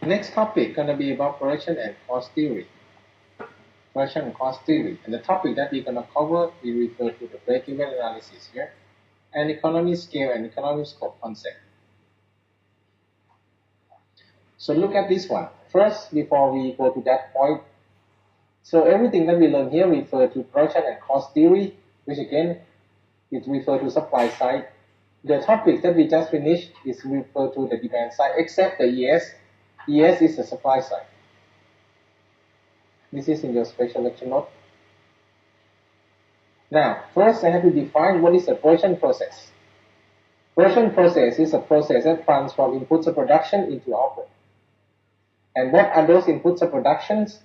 Next topic gonna be about production and cost theory. Production and cost theory. And the topic that we're gonna cover, we refer to the break-even analysis here, and economy scale and economy scope concept. So look at this one. First, before we go to that point, so everything that we learn here refer to production and cost theory, which again, is refer to supply side. The topic that we just finished is refer to the demand side, except the ES. ES is the supply side. This is in your special lecture note. Now, first I have to define what is a production process. Production process is a process that transforms inputs of production into output. And what are those inputs of productions?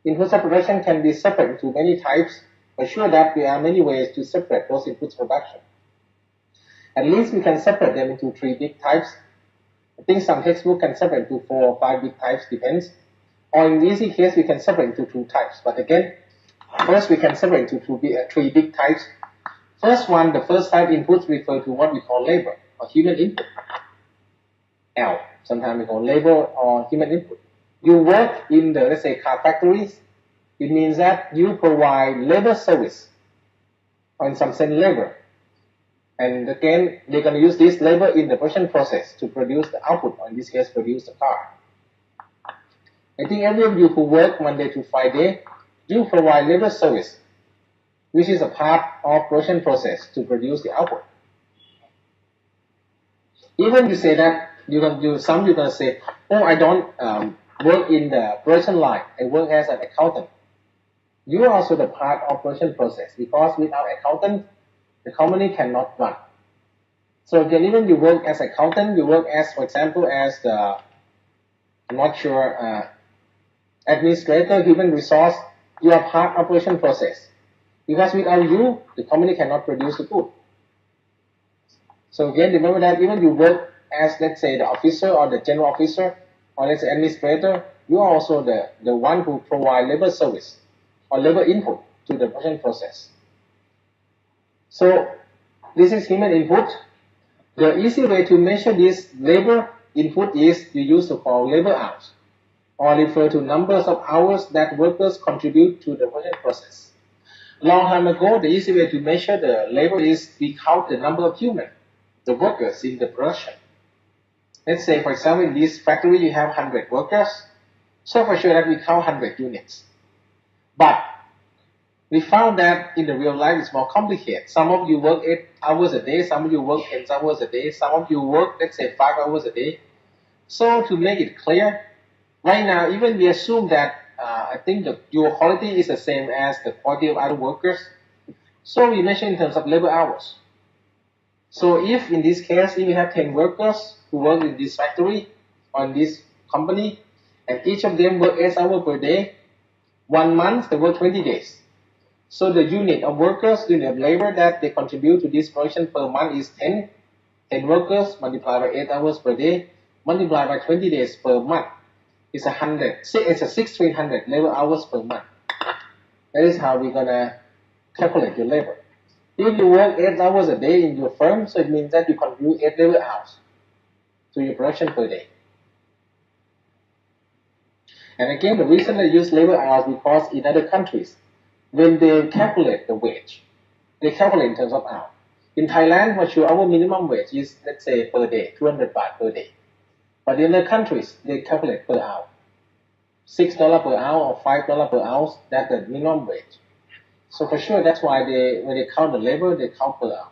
Inputs of production can be separated into many types. For sure that there are many ways to separate those inputs of production. At least we can separate them into 3 big types. I think some textbook can separate into 4 or 5 big types, depends. Or in easy case, we can separate into 2 types. But again, first we can separate into 3 big types. First one, the first type inputs refer to what we call labor or human input. L, sometimes we call labor or human input. You work in the, let's say, car factories. It means that you provide labor service, or in some sense labor. And again, they're going to use this labor in the production process to produce the output, or in this case, produce the car. I think every of you who work Monday to Friday, you provide labor service, which is a part of production process to produce the output. Even you say that, you're going to say, oh, I don't work in the production line, I work as an accountant. You are also the part of production process, because without accountant, the company cannot run. So again, even you work as accountant, you work as, for example, as the, I'm not sure, administrator, human resource, you are part of production process. Because without you, the company cannot produce the good. So again, remember that even you work as, let's say, the officer or the general officer, or let's say administrator, you are also the one who provide labor service or labor input to the production process. So this is human input. The easy way to measure this labor input is you use to call labor hours, or refer to numbers of hours that workers contribute to the production process. Long time ago, the easy way to measure the labor is we count the number of humans, the workers in the production. Let's say, for example, in this factory you have 100 workers, so for sure that we count 100 units. But we found that in the real life it's more complicated. Some of you work 8 hours a day, some of you work 10 hours a day, some of you work, let's say, 5 hours a day. So to make it clear, right now, even we assume that I think your quality is the same as the quality of other workers. So we measure in terms of labor hours. So if in this case, if you have 10 workers who work in this factory or in this company, and each of them work 8 hours per day, 1 month they work 20 days. So the unit of workers, unit of labor that they contribute to this production per month is 10. 10 workers multiplied by 8 hours per day, multiplied by 20 days per month. It's 100. It's a 6,300 labor hours per month. That is how we're gonna calculate your labor. If you work 8 hours a day in your firm, so it means that you contribute 8 labor hours to your production per day. And again, the reason they use labor hours because in other countries, when they calculate the wage, they calculate in terms of hours. In Thailand, for sure, our minimum wage is, let's say, per day, 200 baht per day. But in other countries, they calculate per hour. $6 per hour or $5 per hour, that's the minimum wage. So for sure, that's why when they count the labor, they count per hour.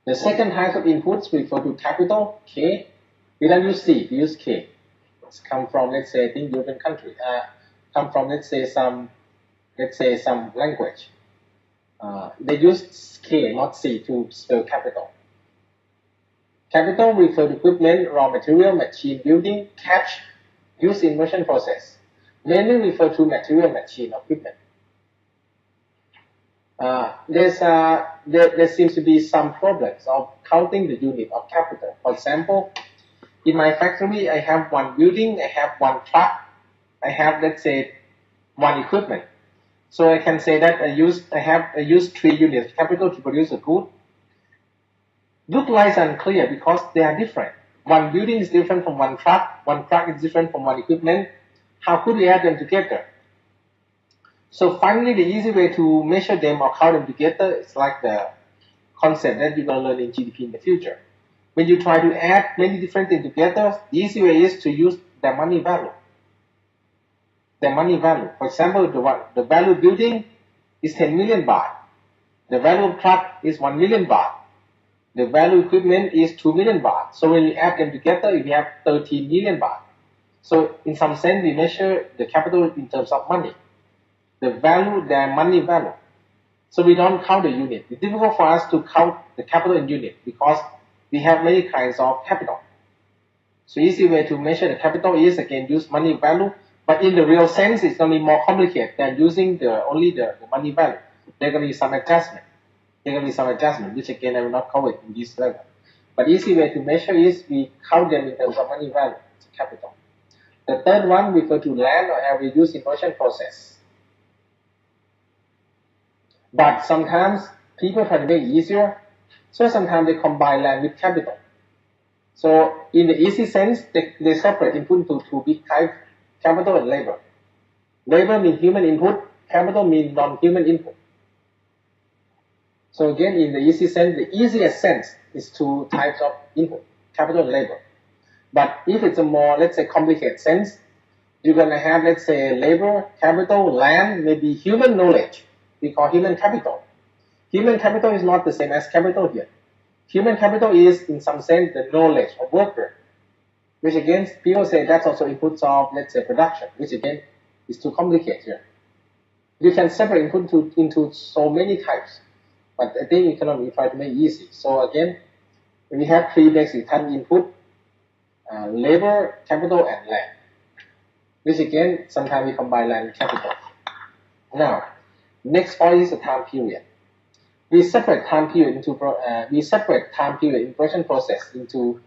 The second type of inputs refer to capital, K. We don't use C, we use K. It's come from, let's say, I think European country. Come from, let's say, some language. They use K, not C, to spell capital. Capital refer to equipment, raw material, machine, building, cash, used in production process. Mainly refer to material, machine, or equipment. There seems to be some problems of counting the unit of capital. For example, in my factory, I have 1 building, I have 1 truck, I have, let's say, 1 equipment. So I can say that I use 3 units of capital to produce a good. Look like unclear because they are different. One building is different from one truck is different from one equipment. How could we add them together? So finally, the easy way to measure them or count them together is like the concept that you're going to learn in GDP in the future. When you try to add many different things together, the easy way is to use the money value. The money value. For example, the value of building is 10 million baht. The value of truck is 1 million baht. The value of equipment is 2 million baht. So when you add them together, you have 13 million baht. So in some sense, we measure the capital in terms of money. The value, the money value. So we don't count the unit. It's difficult for us to count the capital in unit because we have many kinds of capital. So easy way to measure the capital is again use money value, but in the real sense, it's going to be more complicated than using only the money value. There's going to be some adjustment. Which again I will not cover in this level. But easy way to measure is we count them in terms of money value, capital. The third one refer to land or area used in production process. But sometimes people try to make it easier, so sometimes they combine land with capital. So in the easy sense, they separate input into two big types, capital and labor. Labor means human input, capital means non-human input. So again, in the easy sense, the easiest sense is two types of input, capital and labor. But if it's a more, let's say, complicated sense, you're going to have, let's say, labor, capital, land, maybe human knowledge. We call human capital. Human capital is not the same as capital here. Human capital is, in some sense, the knowledge of worker, which again, people say that's also inputs of, let's say, production, which again is too complicated here. You can separate input into so many types, but I think we try to make it easy. So again, we have three basic types of input, labor, capital, and land, which again, sometimes we combine land and capital. Now, next point is the time period. We separate time period in production process into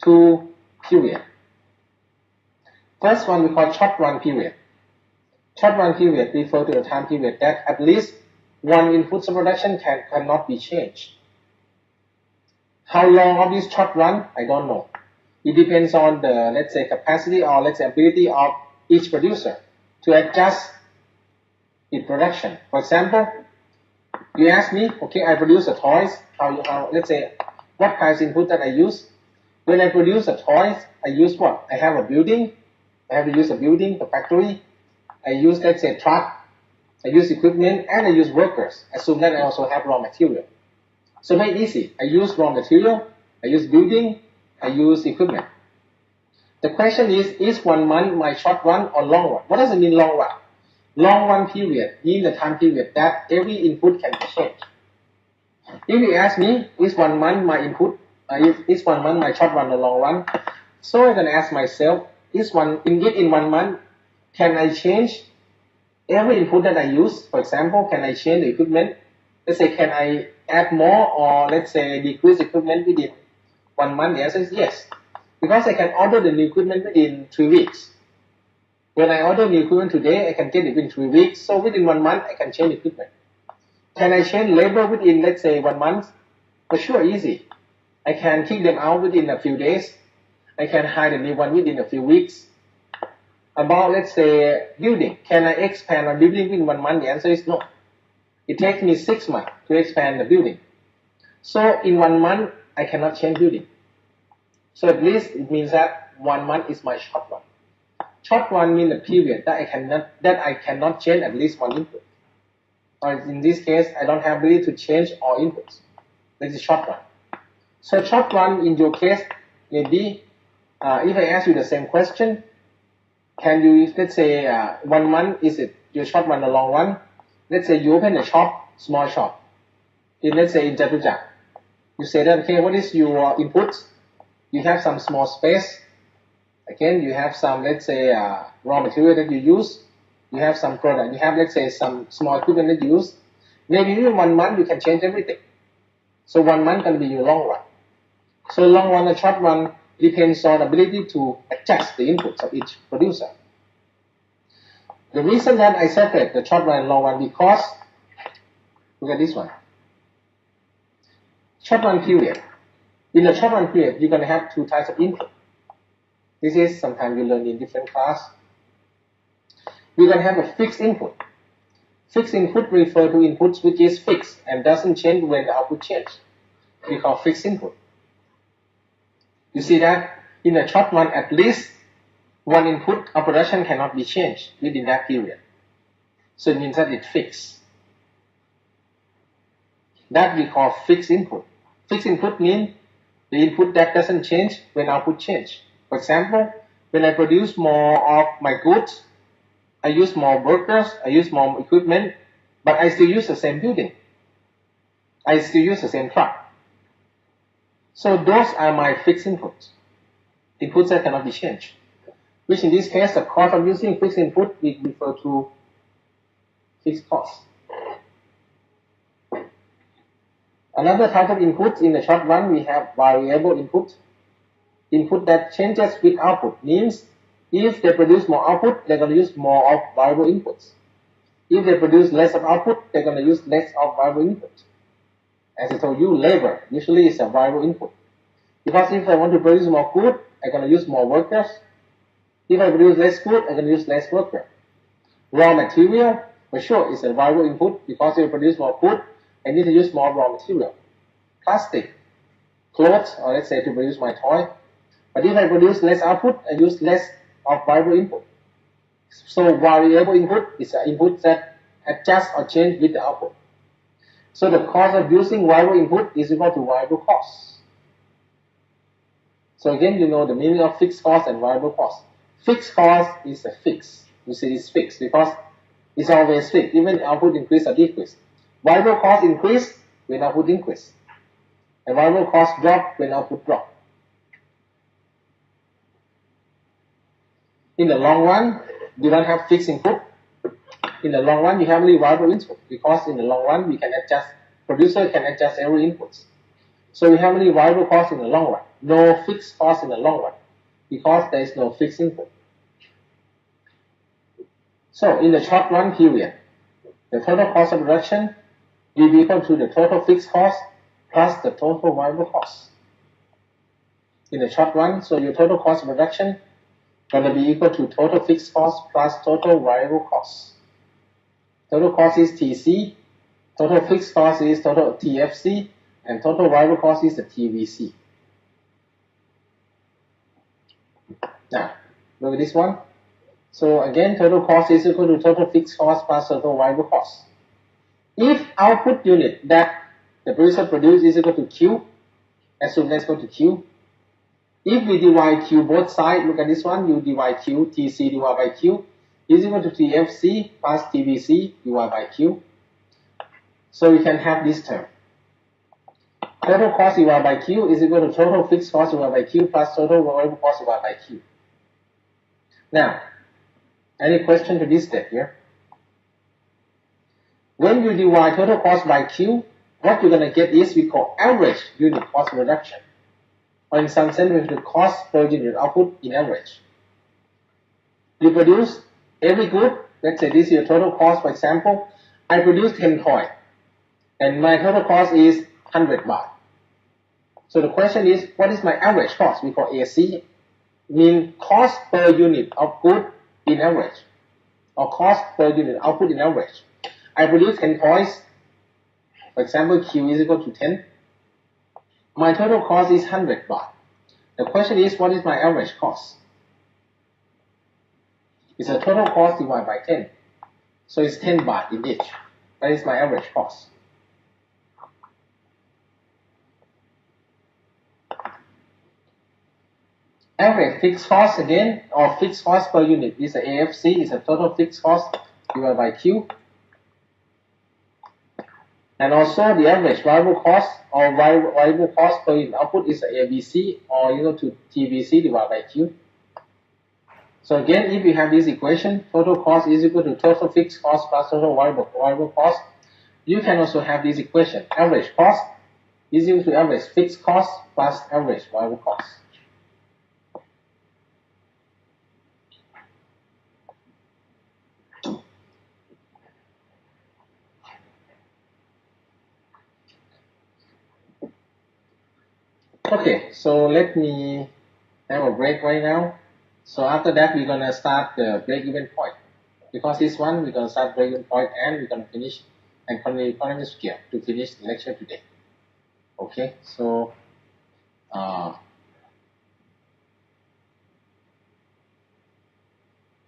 two periods. First one we call short run period. Short run period refers to the time period that at least one input production cannot be changed. How long of this short run? I don't know. It depends on the, let's say, capacity or let's say ability of each producer to adjust its production. For example, you ask me, okay, I produce the toys, let's say, what kinds of input that I use? When I produce the toys, I use what? I have a building, I have to use a building, the factory, I use, let's say, truck, I use equipment, and I use workers. Assume that I also have raw material. So make it easy. I use raw material, I use building, I use equipment. The question is 1 month my short run or long run? What does it mean long run? Long run period means the time period that every input can be changed. If you ask me, is 1 month my input, is 1 month my short run or long run? So I'm going to ask myself, in 1 month, can I change every input that I use? For example, can I change the equipment? Let's say, can I add more or let's say decrease equipment within 1 month? The answer is yes. Because I can order the new equipment within 3 weeks. When I order new equipment today, I can get it within 3 weeks. So within 1 month, I can change equipment. Can I change labor within, let's say, 1 month? For sure, easy. I can kick them out within a few days. I can hire a new one within a few weeks. About, let's say, building. Can I expand a building within 1 month? The answer is no. It takes me 6 months to expand the building. So in 1 month, I cannot change building. So at least it means that 1 month is my short run. Short run means a period that I cannot change at least one input. Or in this case, I don't have ability to change all inputs. This is short run. So short run in your case, maybe if I ask you the same question, can you, let's say 1 month, is it your short run or long run? Let's say you open a shop, small shop, let's say in Jatujak. You say that, okay, what is your inputs? You have some small space. Again, you have some, let's say, raw material that you use. You have some product. You have, let's say, some small equipment that you use. Maybe in 1 month, you can change everything. So 1 month can be your long run. So long run and short run depends on ability to adjust the inputs of each producer. The reason that I separate the short run and long run because, look at this one. Short run period. In the short run period, you're going to have two types of input. This is sometimes you learn in different class. We're going to have a fixed input. Fixed input refer to inputs which is fixed and doesn't change when the output changes. We call fixed input. You see that in the short run, at least one input operation cannot be changed within that period. So it means that it's fixed. That we call fixed input. Fixed input means the input that doesn't change when output change. For example, when I produce more of my goods, I use more workers, I use more equipment, but I still use the same building. I still use the same truck. So those are my fixed inputs. Inputs that cannot be changed. Which in this case, the cost of using fixed input, we refer to fixed cost. Another type of inputs in the short run, we have variable input. Input that changes with output means if they produce more output, they're going to use more of variable inputs. If they produce less of output, they're going to use less of variable input. As I told you, labor usually is a variable input. Because if I want to produce more good, I'm going to use more workers. If I produce less good, I'm going to use less workers. Raw material, for sure, is a variable input because if I produce more good, I need to use more raw material. Plastic, clothes, or let's say to produce my toy. But if I produce less output, I use less of variable input. So variable input is an input that adjusts or changes with the output. So the cost of using variable input is equal to variable cost. So again, you know the meaning of fixed cost and variable cost. Fixed cost is a fix. You see, it's fixed because it's always fixed, even output increase or decrease. Variable cost increase when output increase, and variable cost drop when output drop. In the long run, you don't have fixed input. In the long run, you have only variable input because in the long run, we can adjust, producer can adjust every input. So we have only variable cost in the long run, no fixed cost in the long run because there is no fixed input. So in the short run period, the total cost of production will be equal to the total fixed cost plus the total variable cost. In the short run, so your total cost of production going to be equal to total fixed cost plus total variable cost. Total cost is TC, total fixed cost is total TFC, and total variable cost is the TVC. Now, look at this one. So again, total cost is equal to total fixed cost plus total variable cost. If output unit that the producer produces is equal to Q, assume let's go to Q. If we divide Q both sides, look at this one, you divide Q, TC divided by Q is equal to TFC plus TVC divided by Q. So we can have this term. Total cost divided by Q is equal to total fixed cost divided by Q plus total variable cost divided by Q. Now, any question to this step here? When you divide total cost by Q, what you're going to get is we call average unit cost reduction. Or in some sense, we the cost per unit output in average. You produce every good, let's say this is your total cost, for example, I produce 10 toys, and my total cost is 100 baht. So the question is, what is my average cost? We call AC, mean cost per unit of good in average, or cost per unit output in average. I produce 10 toys, for example, Q is equal to 10. My total cost is 100 baht. The question is, what is my average cost? It's a total cost divided by 10. So it's 10 baht in each. That is my average cost. Average fixed cost again, or fixed cost per unit is a AFC, is a total fixed cost divided by Q. And also the average variable cost or variable cost per unit output is a ABC or equal to TVC divided by Q. So again, if you have this equation, total cost is equal to total fixed cost plus total variable cost, you can also have this equation. Average cost is equal to average fixed cost plus average variable cost. Okay, so let me have a break right now. So after that, we're gonna start the break-even point. Because this one, we're gonna start break-even point and we're gonna finish and continue economic scale to finish the lecture today. Okay, so